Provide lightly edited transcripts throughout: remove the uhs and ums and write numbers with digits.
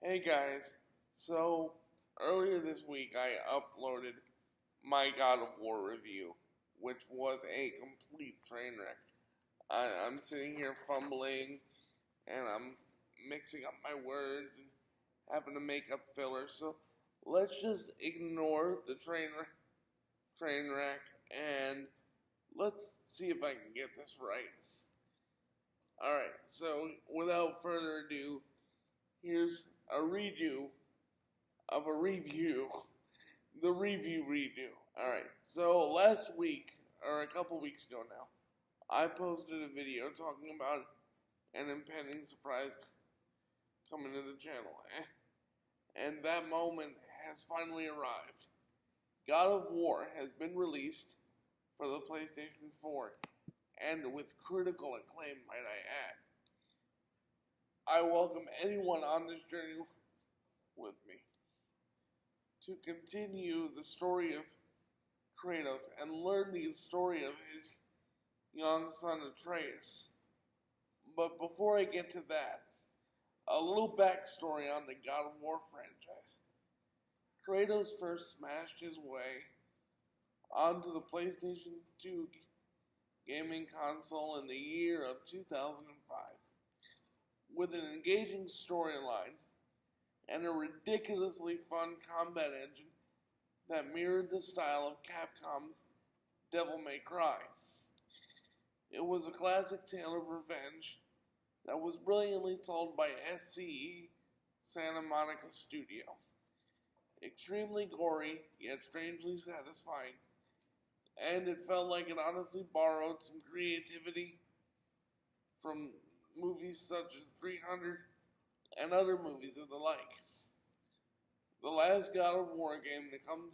Hey guys, so earlier this week I uploaded my God of War review, which was a complete train wreck. I'm sitting here fumbling and I'm mixing up my words and having to make up fillers, so let's just ignore the train wreck and let's see if I can get this right. Alright, so without further ado, here's a redo of a review. The review redo. Alright, so last week, or a couple weeks ago now, I posted a video talking about an impending surprise coming to the channel. And that moment has finally arrived. God of War has been released for the PlayStation 4, and with critical acclaim, might I add. I welcome anyone on this journey with me to continue the story of Kratos and learn the story of his young son Atreus. But before I get to that, a little backstory on the God of War franchise. Kratos first smashed his way onto the PlayStation 2 gaming console in the year of 2005 with an engaging storyline and a ridiculously fun combat engine that mirrored the style of Capcom's Devil May Cry. It was a classic tale of revenge that was brilliantly told by SCE Santa Monica Studio. Extremely gory, yet strangely satisfying, and it felt like it honestly borrowed some creativity from movies such as 300 and other movies of the like. The last God of War game to come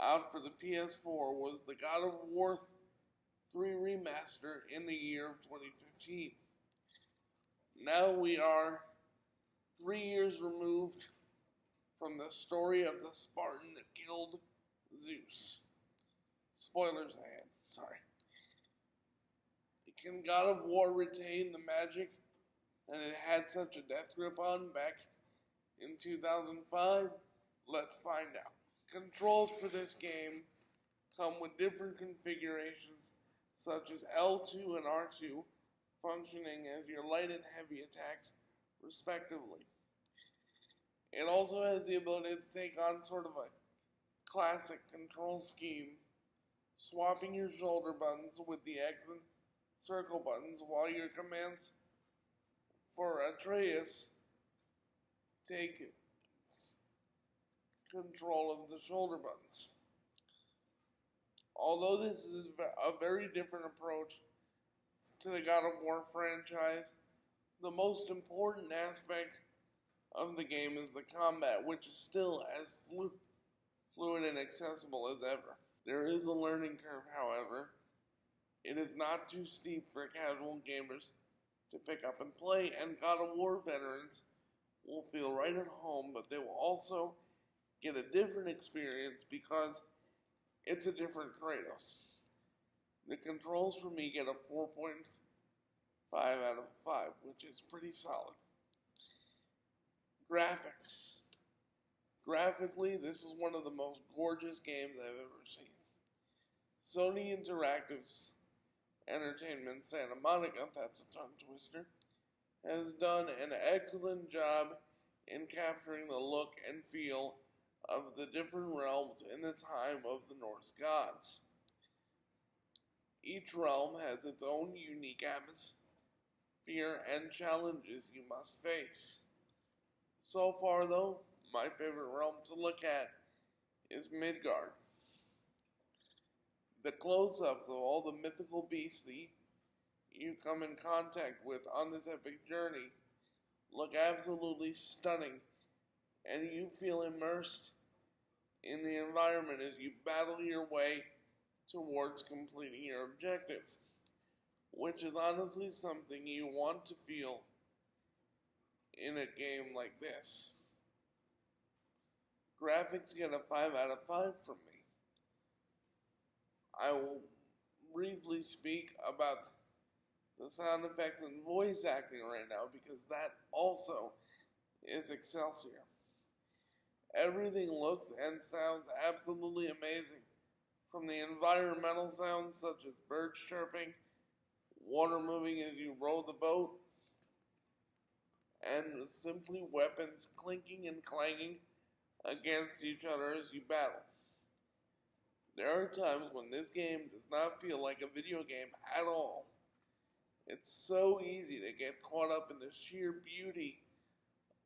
out for the PS4 was the God of War 3 remaster in the year of 2015. Now we are 3 years removed from the story of the Spartan that killed Zeus. Spoilers ahead, sorry. Can God of War retain the magic that it had such a death grip on back in 2005? Let's find out. Controls for this game come with different configurations such as L2 and R2 functioning as your light and heavy attacks respectively. It also has the ability to take on sort of a classic control scheme, swapping your shoulder buttons with the X and circle buttons while your commands for Atreus take control of the shoulder buttons. Although this is a very different approach to the God of War franchise, the most important aspect of the game is the combat, which is still as fluid and accessible as ever. There is a learning curve, however. It is not too steep for casual gamers to pick up and play, and God of War veterans will feel right at home, but they will also get a different experience because it's a different Kratos. The controls for me get a 4.5 out of 5, which is pretty solid. Graphics. Graphically, this is one of the most gorgeous games I've ever seen. Sony Interactive's Entertainment Santa Monica, that's a tongue twister, has done an excellent job in capturing the look and feel of the different realms in the time of the Norse gods. Each realm has its own unique atmosphere and challenges you must face. So far though, my favorite realm to look at is Midgard. The close-ups of all the mythical beasts that you come in contact with on this epic journey look absolutely stunning, and you feel immersed in the environment as you battle your way towards completing your objective, which is honestly something you want to feel in a game like this. Graphics get a 5 out of 5 from me. I will briefly speak about the sound effects and voice acting right now because that also is Excelsior. Everything looks and sounds absolutely amazing, from the environmental sounds such as birds chirping, water moving as you row the boat, and simply weapons clinking and clanging against each other as you battle. There are times when this game does not feel like a video game at all. It's so easy to get caught up in the sheer beauty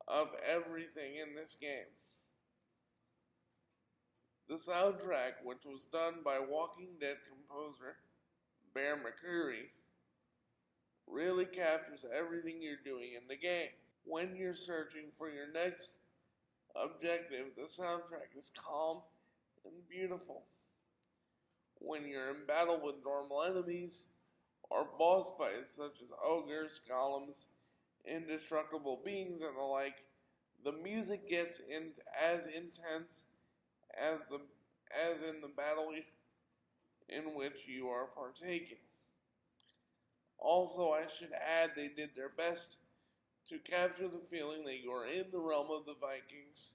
of everything in this game. The soundtrack, which was done by Walking Dead composer Bear McCreary, really captures everything you're doing in the game. When you're searching for your next objective, the soundtrack is calm and beautiful. When you're in battle with normal enemies or boss fights such as ogres, golems, indestructible beings, and the like, the music gets as intense as in the battle in which you are partaking. Also, I should add they did their best to capture the feeling that you are in the realm of the Vikings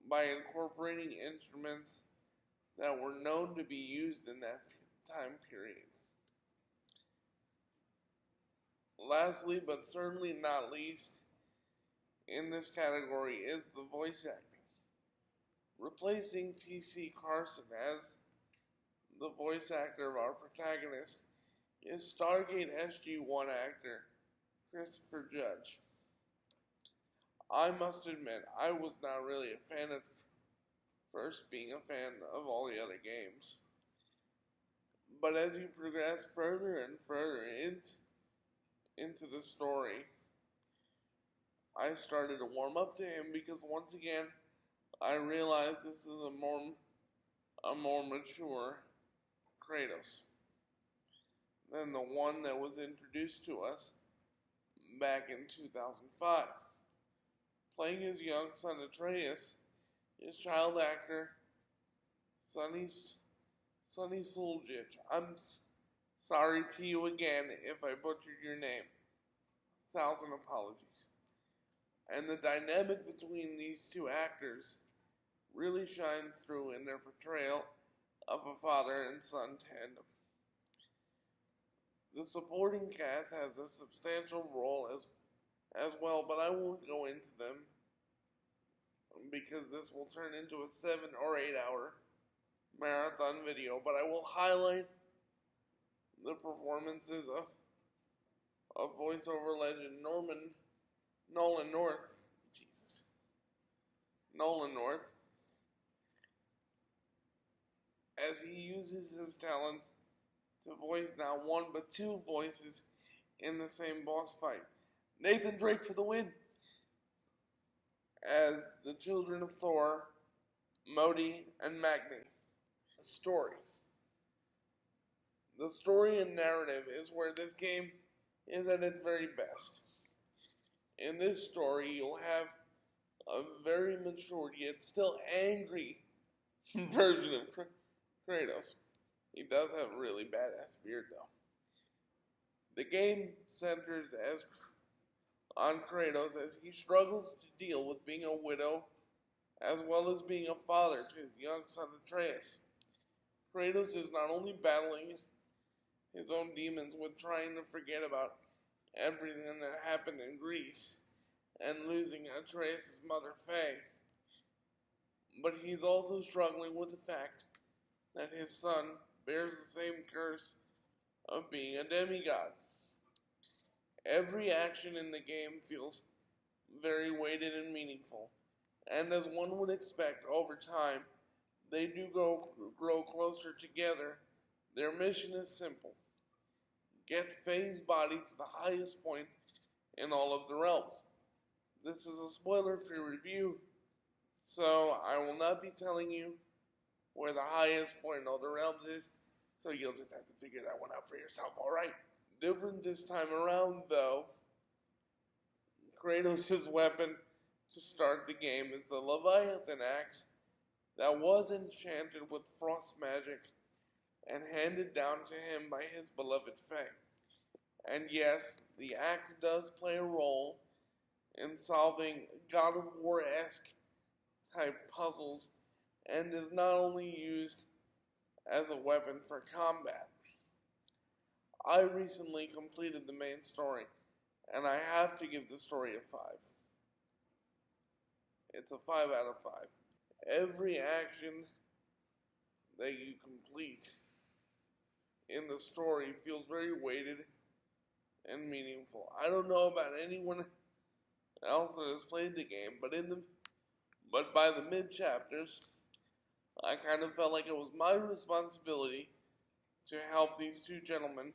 by incorporating instruments that were known to be used in that time period. Lastly, but certainly not least, in this category is the voice acting. Replacing T.C. Carson as the voice actor of our protagonist is Stargate SG-1 actor Christopher Judge. I must admit, I was not really a fan at first, being a fan of all the other games. But as you progress further and further into the story, I started to warm up to him because once again, I realized this is a more mature Kratos than the one that was introduced to us back in 2005. Playing his young son Atreus is child actor Sonny Suljic. I'm sorry to you again if I butchered your name. 1,000 apologies. And the dynamic between these two actors really shines through in their portrayal of a father and son tandem. The supporting cast has a substantial role as well, but I won't go into them because this will turn into a 7 or 8 hour marathon video, but I will highlight the performances of voiceover legend Nolan North, as he uses his talents to voice not one but two voices in the same boss fight. Nathan Drake for the win! As the children of Thor, Modi, and Magni. The story and narrative is where this game is at its very best. In this story, you'll have a very mature yet still angry version of Kratos. He does have a really badass beard, though. The game centers on Kratos as he struggles to deal with being a widow, as well as being a father to his young son Atreus. Kratos is not only battling his own demons with trying to forget about everything that happened in Greece and losing Atreus' mother Faye, but he's also struggling with the fact that his son bears the same curse of being a demigod. Every action in the game feels very weighted and meaningful, and as one would expect over time, they do grow closer together. Their mission is simple: get Faye's body to the highest point in all of the realms. This is a spoiler-free review, so I will not be telling you where the highest point in all the realms is, so you'll just have to figure that one out for yourself, alright? Different this time around, though. Kratos' weapon to start the game is the Leviathan axe that was enchanted with frost magic and handed down to him by his beloved Faye. And yes, the axe does play a role in solving God of War-esque type puzzles and is not only used as a weapon for combat. I recently completed the main story, and I have to give the story a 5. It's a 5 out of 5. Every action that you complete in the story feels very weighted and meaningful. I don't know about anyone else that has played the game, but by the mid chapters, I kind of felt like it was my responsibility to help these two gentlemen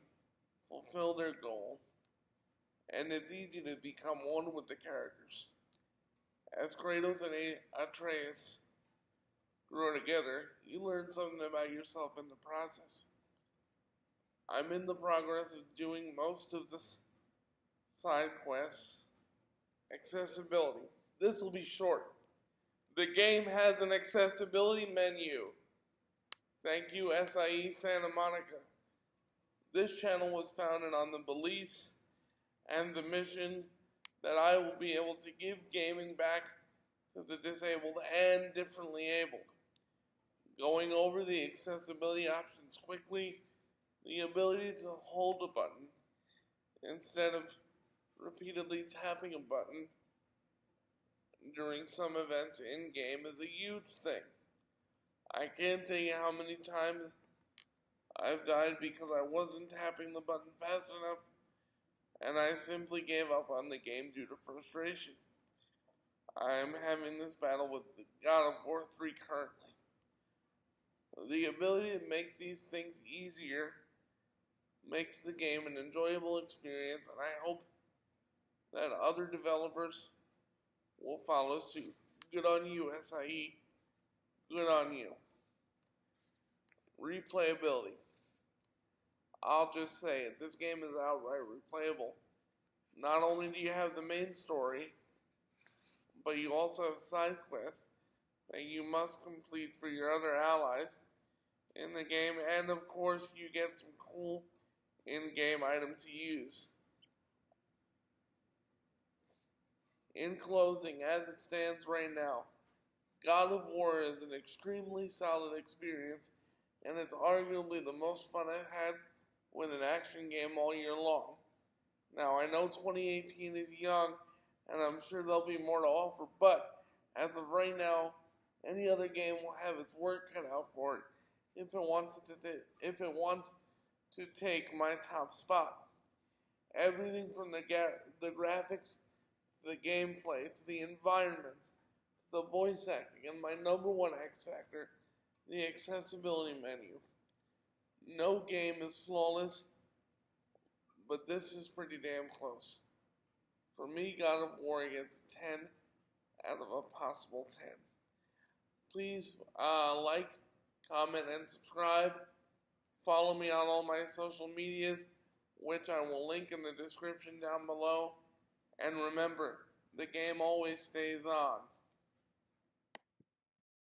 fulfill their goal, and it's easy to become one with the characters. As Kratos and Atreus grow together, you learn something about yourself in the process. I'm in the progress of doing most of the side quests. Accessibility. This will be short. The game has an accessibility menu. Thank you, SIE Santa Monica. This channel was founded on the beliefs and the mission that I will be able to give gaming back to the disabled and differently abled. Going over the accessibility options quickly, the ability to hold a button instead of repeatedly tapping a button during some events in-game is a huge thing. I can't tell you how many times I've died because I wasn't tapping the button fast enough and I simply gave up on the game due to frustration. I'm having this battle with the God of War 3 currently. The ability to make these things easier makes the game an enjoyable experience, and I hope that other developers will follow suit. Good on you, SIE. Good on you. Replayability. I'll just say it, this game is outright replayable. Not only do you have the main story, but you also have side quests that you must complete for your other allies in the game, and of course you get some cool in-game items to use. In closing, as it stands right now, God of War is an extremely solid experience, and it's arguably the most fun I've had with an action game all year long. Now, I know 2018 is young, and I'm sure there'll be more to offer, but as of right now, any other game will have its work cut out for it if it wants to take my top spot. Everything from the graphics, to the gameplay, to the environments, to the voice acting, and my number one X factor, the accessibility menu. No game is flawless, but this is pretty damn close. For me, God of War gets a 10 out of a possible 10. Please like, comment, and subscribe. Follow me on all my social medias, which I will link in the description down below. And remember, the game always stays on.